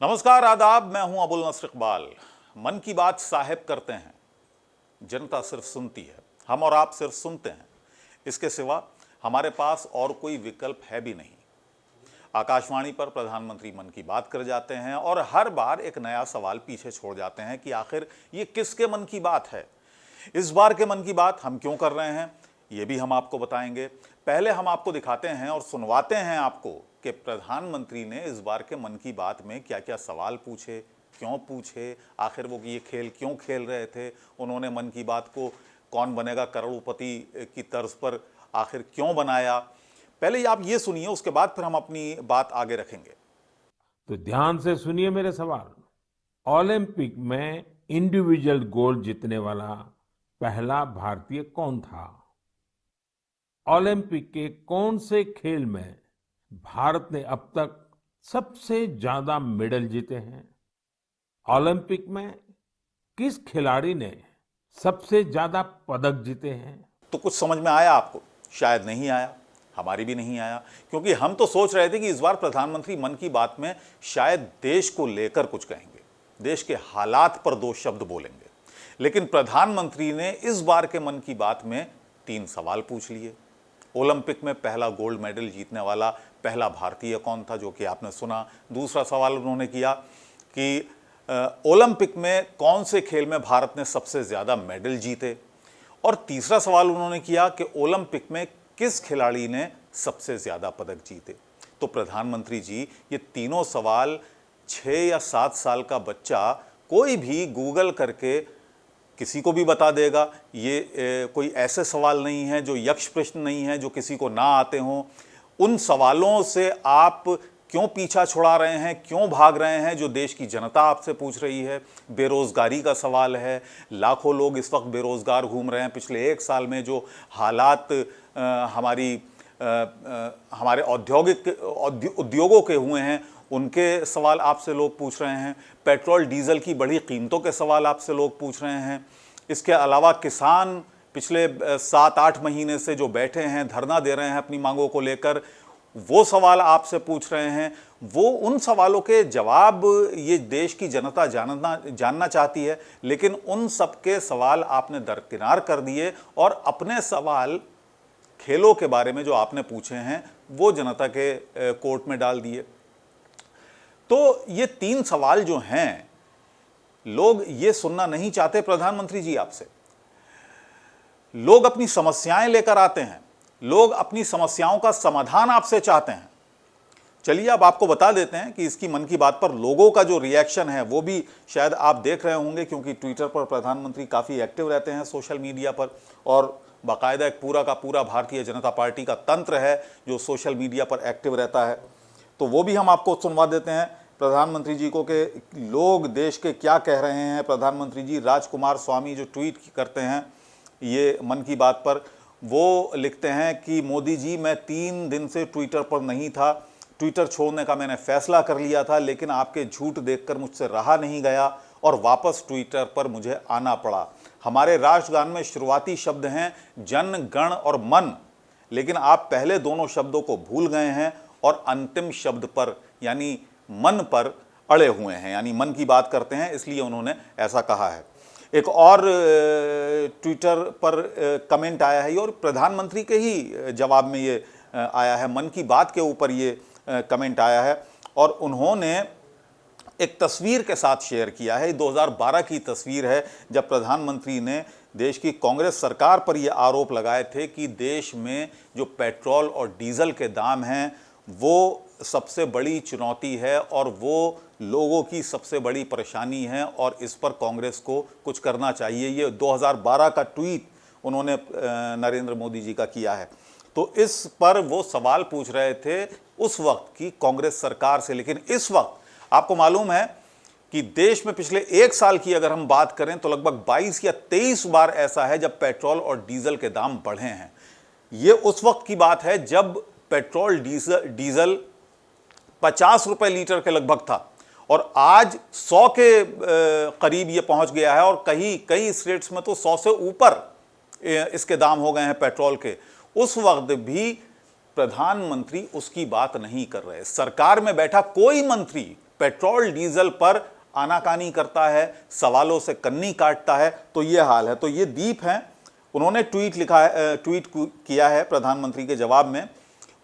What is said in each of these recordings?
नमस्कार, आदाब। मैं हूं अबुल नस्र इकबाल। मन की बात साहिब करते हैं, जनता सिर्फ सुनती है। हम और आप सिर्फ सुनते हैं, इसके सिवा हमारे पास और कोई विकल्प है भी नहीं। आकाशवाणी पर प्रधानमंत्री मन की बात कर जाते हैं और हर बार एक नया सवाल पीछे छोड़ जाते हैं कि आखिर ये किसके मन की बात है। इस बार के मन की बात हम क्यों कर रहे हैं, ये भी हम आपको बताएंगे। पहले हम आपको दिखाते हैं और सुनवाते हैं आपको कि प्रधानमंत्री ने इस बार के मन की बात में क्या क्या सवाल पूछे, क्यों पूछे, आखिर वो ये खेल क्यों खेल रहे थे, उन्होंने मन की बात को कौन बनेगा करोड़पति की तर्ज पर आखिर क्यों बनाया। पहले आप ये सुनिए, उसके बाद फिर हम अपनी बात आगे रखेंगे। तो ध्यान से सुनिए मेरे सवाल। ओलंपिक में इंडिविजुअल गोल्ड जीतने वाला पहला भारतीय कौन था? ओलंपिक के कौन से खेल में भारत ने अब तक सबसे ज्यादा मेडल जीते हैं? ओलंपिक में किस खिलाड़ी ने सबसे ज्यादा पदक जीते हैं? तो कुछ समझ में आया आपको? शायद नहीं आया, हमारी भी नहीं आया, क्योंकि हम तो सोच रहे थे कि इस बार प्रधानमंत्री मन की बात में शायद देश को लेकर कुछ कहेंगे, देश के हालात पर दो शब्द बोलेंगे। लेकिन प्रधानमंत्री ने इस बार के मन की बात में 3 सवाल पूछ लिए। ओलंपिक में पहला गोल्ड मेडल जीतने वाला पहला भारतीय कौन था, जो कि आपने सुना। दूसरा सवाल उन्होंने किया कि ओलंपिक में कौन से खेल में भारत ने सबसे ज़्यादा मेडल जीते। और तीसरा सवाल उन्होंने किया कि ओलंपिक में किस खिलाड़ी ने सबसे ज़्यादा पदक जीते। तो प्रधानमंत्री जी, ये तीनों सवाल 6 या 7 साल का बच्चा कोई भी गूगल करके किसी को भी बता देगा। ये कोई ऐसे सवाल नहीं है जो यक्ष प्रश्न नहीं है, जो किसी को ना आते हों। उन सवालों से आप क्यों पीछा छुड़ा रहे हैं, क्यों भाग रहे हैं, जो देश की जनता आपसे पूछ रही है। बेरोज़गारी का सवाल है, लाखों लोग इस वक्त बेरोज़गार घूम रहे हैं। पिछले 1 साल में जो हालात हमारे उद्योगों के हुए हैं, उनके सवाल आपसे लोग पूछ रहे हैं। पेट्रोल डीजल की बढ़ी कीमतों के सवाल आपसे लोग पूछ रहे हैं। इसके अलावा किसान पिछले 7-8 महीने से जो बैठे हैं, धरना दे रहे हैं अपनी मांगों को लेकर, वो सवाल आपसे पूछ रहे हैं। वो उन सवालों के जवाब ये देश की जनता जानना चाहती है, लेकिन उन सब के सवाल आपने दरकिनार कर दिए और अपने सवाल खेलों के बारे में जो आपने पूछे हैं वो जनता के कोर्ट में डाल दिए। तो ये 3 सवाल जो हैं, लोग ये सुनना नहीं चाहते प्रधानमंत्री जी आपसे। लोग अपनी समस्याएं लेकर आते हैं, लोग अपनी समस्याओं का समाधान आपसे चाहते हैं। चलिए अब आपको बता देते हैं कि इसकी मन की बात पर लोगों का जो रिएक्शन है वो भी शायद आप देख रहे होंगे, क्योंकि ट्विटर पर प्रधानमंत्री काफ़ी एक्टिव रहते हैं, सोशल मीडिया पर, और बाकायदा एक पूरा का पूरा भारतीय जनता पार्टी का तंत्र है जो सोशल मीडिया पर एक्टिव रहता है। तो वो भी हम आपको सुनवा देते हैं प्रधानमंत्री जी को कि लोग देश के क्या कह रहे हैं। प्रधानमंत्री जी राजकुमार स्वामी जो ट्वीट करते हैं ये मन की बात पर, वो लिखते हैं कि मोदी जी, मैं 3 दिन से ट्विटर पर नहीं था। ट्विटर छोड़ने का मैंने फैसला कर लिया था, लेकिन आपके झूठ देखकर मुझसे रहा नहीं गया और वापस ट्विटर पर मुझे आना पड़ा। हमारे राष्ट्रगान में शुरुआती शब्द हैं जन, गण और मन, लेकिन आप पहले दोनों शब्दों को भूल गए हैं और अंतिम शब्द पर यानी मन पर अड़े हुए हैं, यानी मन की बात करते हैं, इसलिए उन्होंने ऐसा कहा है। एक और ट्विटर पर कमेंट आया है और प्रधानमंत्री के ही जवाब में ये आया है, मन की बात के ऊपर ये कमेंट आया है, और उन्होंने एक तस्वीर के साथ शेयर किया है। 2012 की तस्वीर है, जब प्रधानमंत्री ने देश की कांग्रेस सरकार पर ये आरोप लगाए थे कि देश में जो पेट्रोल और डीजल के दाम हैं वो सबसे बड़ी चुनौती है और वो लोगों की सबसे बड़ी परेशानी है और इस पर कांग्रेस को कुछ करना चाहिए। ये 2012 का ट्वीट उन्होंने नरेंद्र मोदी जी का किया है। तो इस पर वो सवाल पूछ रहे थे उस वक्त की कांग्रेस सरकार से। लेकिन इस वक्त आपको मालूम है कि देश में पिछले 1 साल की अगर हम बात करें तो लगभग 22 या 23 बार ऐसा है जब पेट्रोल और डीजल के दाम बढ़े हैं। ये उस वक्त की बात है जब पेट्रोल डीजल 50 रुपए लीटर के लगभग था और आज 100 के करीब ये पहुंच गया है, और कई स्टेट्स में तो 100 से ऊपर इसके दाम हो गए हैं पेट्रोल के। उस वक्त भी प्रधानमंत्री उसकी बात नहीं कर रहे। सरकार में बैठा कोई मंत्री पेट्रोल डीजल पर आनाकानी करता है, सवालों से कन्नी काटता है। तो ये हाल है। तो ये दीप हैं, उन्होंने ट्वीट किया है प्रधानमंत्री के जवाब में।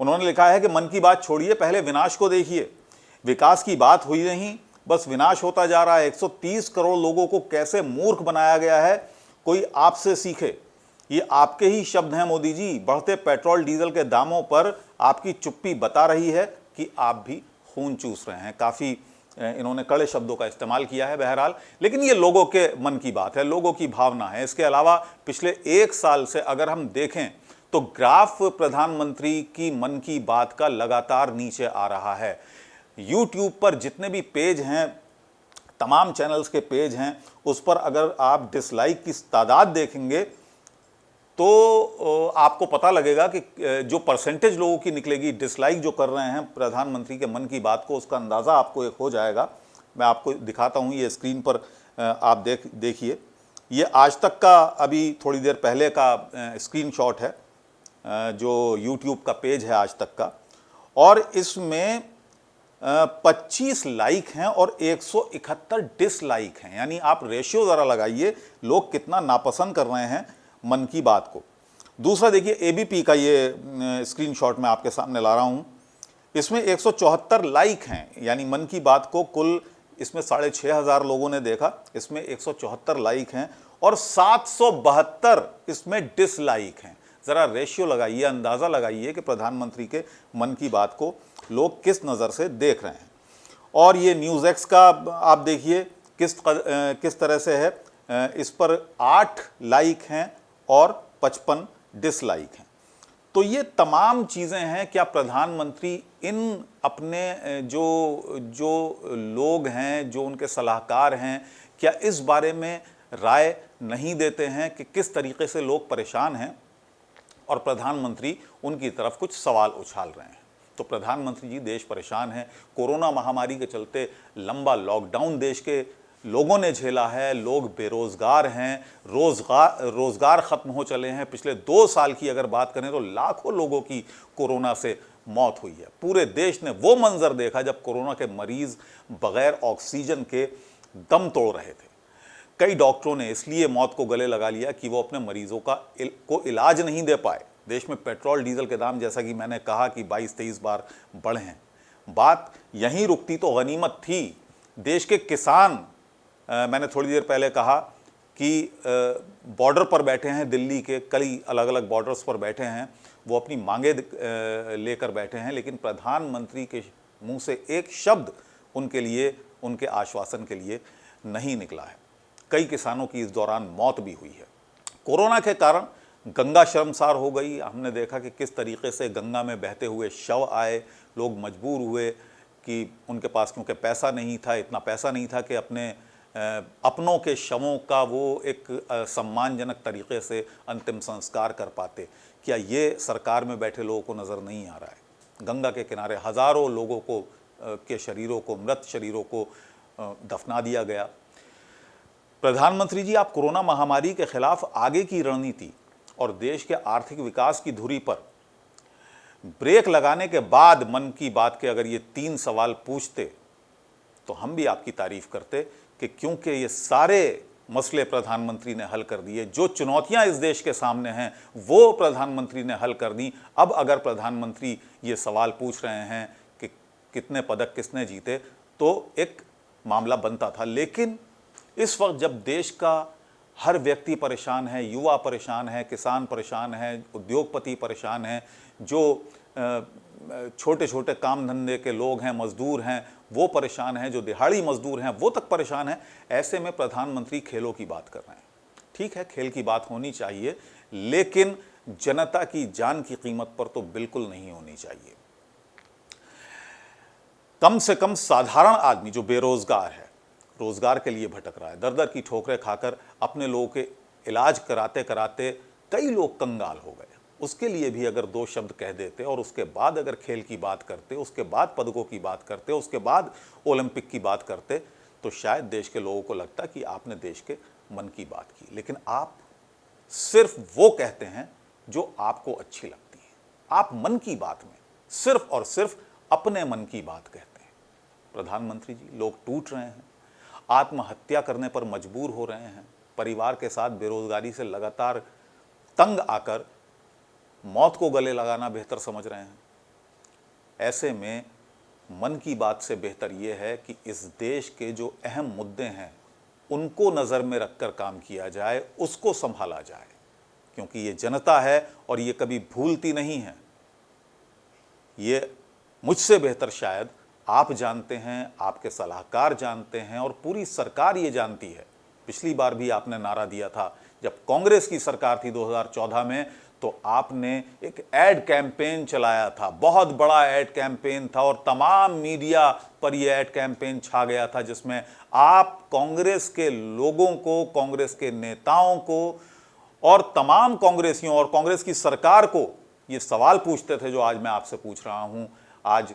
उन्होंने लिखा है कि मन की बात छोड़िए, पहले विनाश को देखिए। विकास की बात हुई नहीं, बस विनाश होता जा रहा है। 130 करोड़ लोगों को कैसे मूर्ख बनाया गया है, कोई आपसे सीखे। ये आपके ही शब्द हैं मोदी जी। बढ़ते पेट्रोल डीजल के दामों पर आपकी चुप्पी बता रही है कि आप भी खून चूस रहे हैं। काफ़ी इन्होंने कड़े शब्दों का इस्तेमाल किया है बहरहाल, लेकिन ये लोगों के मन की बात है, लोगों की भावना है। इसके अलावा पिछले 1 साल से अगर हम देखें तो ग्राफ प्रधानमंत्री की मन की बात का लगातार नीचे आ रहा है। यूट्यूब पर जितने भी पेज हैं, तमाम चैनल्स के पेज हैं, उस पर अगर आप डिसलाइक की तादाद देखेंगे तो आपको पता लगेगा कि जो परसेंटेज लोगों की निकलेगी डिसलाइक जो कर रहे हैं प्रधानमंत्री के मन की बात को, उसका अंदाज़ा आपको एक हो जाएगा। मैं आपको दिखाता हूं, ये स्क्रीन पर आप देखिए। ये आज तक का अभी थोड़ी देर पहले का स्क्रीनशॉट है, जो यूट्यूब का पेज है आज तक का, और इसमें 25 लाइक हैं और 171 डिसलाइक हैं। यानी आप रेशियो ज़रा लगाइए, लोग कितना नापसंद कर रहे हैं मन की बात को। दूसरा देखिए, एबीपी का ये स्क्रीनशॉट मैं आपके सामने ला रहा हूं। इसमें 174 लाइक हैं, यानी मन की बात को कुल इसमें 6,500 लोगों ने देखा, इसमें 174 लाइक हैं और 772 इसमें डिसलाइक हैं। ज़रा रेशियो लगाइए, अंदाज़ा लगाइए कि प्रधानमंत्री के मन की बात को लोग किस नज़र से देख रहे हैं। और ये न्यूज़ एक्स का आप देखिए किस तरह से है। इस पर 8 लाइक हैं और 55 डिसलाइक हैं। तो ये तमाम चीज़ें हैं। क्या प्रधानमंत्री इन अपने जो लोग हैं, जो उनके सलाहकार हैं, क्या इस बारे में राय नहीं देते हैं कि किस तरीके से लोग परेशान हैं और प्रधानमंत्री उनकी तरफ कुछ सवाल उछाल रहे हैं? तो प्रधानमंत्री जी, देश परेशान है। कोरोना महामारी के चलते लंबा लॉकडाउन देश के लोगों ने झेला है। लोग बेरोजगार हैं, रोजगार खत्म हो चले हैं। पिछले 2 साल की अगर बात करें तो लाखों लोगों की कोरोना से मौत हुई है। पूरे देश ने वो मंजर देखा जब कोरोना के मरीज बगैर ऑक्सीजन के दम तोड़ रहे थे। कई डॉक्टरों ने इसलिए मौत को गले लगा लिया कि वो अपने मरीजों को इलाज नहीं दे पाए। देश में पेट्रोल डीजल के दाम, जैसा कि मैंने कहा, कि 22-23 बार बढ़े हैं। बात यहीं रुकती तो गनीमत थी। देश के किसान, मैंने थोड़ी देर पहले कहा कि बॉर्डर पर बैठे हैं, दिल्ली के कई अलग अलग बॉर्डर्स पर बैठे हैं, वो अपनी मांगे लेकर बैठे हैं, लेकिन प्रधानमंत्री के मुंह से एक शब्द उनके लिए, उनके आश्वासन के लिए नहीं निकला है। कई किसानों की इस दौरान मौत भी हुई है। कोरोना के कारण गंगा शर्मसार हो गई। हमने देखा कि किस तरीके से गंगा में बहते हुए शव आए। लोग मजबूर हुए कि उनके पास, क्योंकि पैसा नहीं था, इतना पैसा नहीं था कि अपनों के शवों का वो एक सम्मानजनक तरीके से अंतिम संस्कार कर पाते। क्या ये सरकार में बैठे लोगों को नज़र नहीं आ रहा है? गंगा के किनारे हज़ारों लोगों को के शरीरों को, मृत शरीरों को दफना दिया गया। प्रधानमंत्री जी, आप कोरोना महामारी के खिलाफ आगे की रणनीति और देश के आर्थिक विकास की धुरी पर ब्रेक लगाने के बाद मन की बात के अगर ये 3 सवाल पूछते तो हम भी आपकी तारीफ करते कि क्योंकि ये सारे मसले प्रधानमंत्री ने हल कर दिए। जो चुनौतियां इस देश के सामने हैं वो प्रधानमंत्री ने हल कर दी। अब अगर प्रधानमंत्री ये सवाल पूछ रहे हैं कि कितने पदक किसने जीते, तो एक मामला बनता था। लेकिन इस वक्त जब देश का हर व्यक्ति परेशान है, युवा परेशान है, किसान परेशान है, उद्योगपति परेशान है, जो छोटे छोटे काम धंधे के लोग हैं, मजदूर हैं, वो परेशान हैं, जो दिहाड़ी मजदूर हैं वो तक परेशान हैं, ऐसे में प्रधानमंत्री खेलों की बात कर रहे हैं। ठीक है, खेल की बात होनी चाहिए, लेकिन जनता की जान की कीमत पर तो बिल्कुल नहीं होनी चाहिए। कम से कम साधारण आदमी जो बेरोजगार है, रोजगार के लिए भटक रहा है, दर दर की ठोकरें खाकर अपने लोगों के इलाज कराते कराते कई लोग कंगाल हो गए, उसके लिए भी अगर 2 शब्द कह देते और उसके बाद अगर खेल की बात करते, उसके बाद पदकों की बात करते, उसके बाद ओलंपिक की बात करते, तो शायद देश के लोगों को लगता कि आपने देश के मन की बात की। लेकिन आप सिर्फ वो कहते हैं जो आपको अच्छी लगती है। आप मन की बात में सिर्फ और सिर्फ अपने मन की बात कहते हैं। प्रधानमंत्री जी, लोग टूट रहे हैं, आत्महत्या करने पर मजबूर हो रहे हैं, परिवार के साथ बेरोजगारी से लगातार तंग आकर मौत को गले लगाना बेहतर समझ रहे हैं। ऐसे में मन की बात से बेहतर यह है कि इस देश के जो अहम मुद्दे हैं उनको नज़र में रखकर काम किया जाए, उसको संभाला जाए, क्योंकि ये जनता है और ये कभी भूलती नहीं है। ये मुझसे बेहतर शायद आप जानते हैं, आपके सलाहकार जानते हैं और पूरी सरकार ये जानती है। पिछली बार भी आपने नारा दिया था जब कांग्रेस की सरकार थी 2014 में, तो आपने एक एड कैंपेन चलाया था, बहुत बड़ा एड कैंपेन था और तमाम मीडिया पर यह एड कैंपेन छा गया था, जिसमें आप कांग्रेस के लोगों को, कांग्रेस के नेताओं को और तमाम कांग्रेसियों और कांग्रेस की सरकार को ये सवाल पूछते थे जो आज मैं आपसे पूछ रहा हूं। आज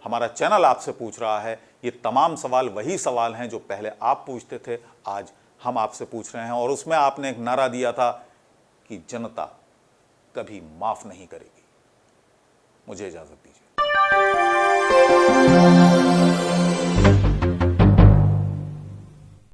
हमारा चैनल आपसे पूछ रहा है। ये तमाम सवाल वही सवाल हैं जो पहले आप पूछते थे, आज हम आपसे पूछ रहे हैं। और उसमें आपने एक नारा दिया था कि जनता कभी माफ नहीं करेगी। मुझे इजाजत दीजिए।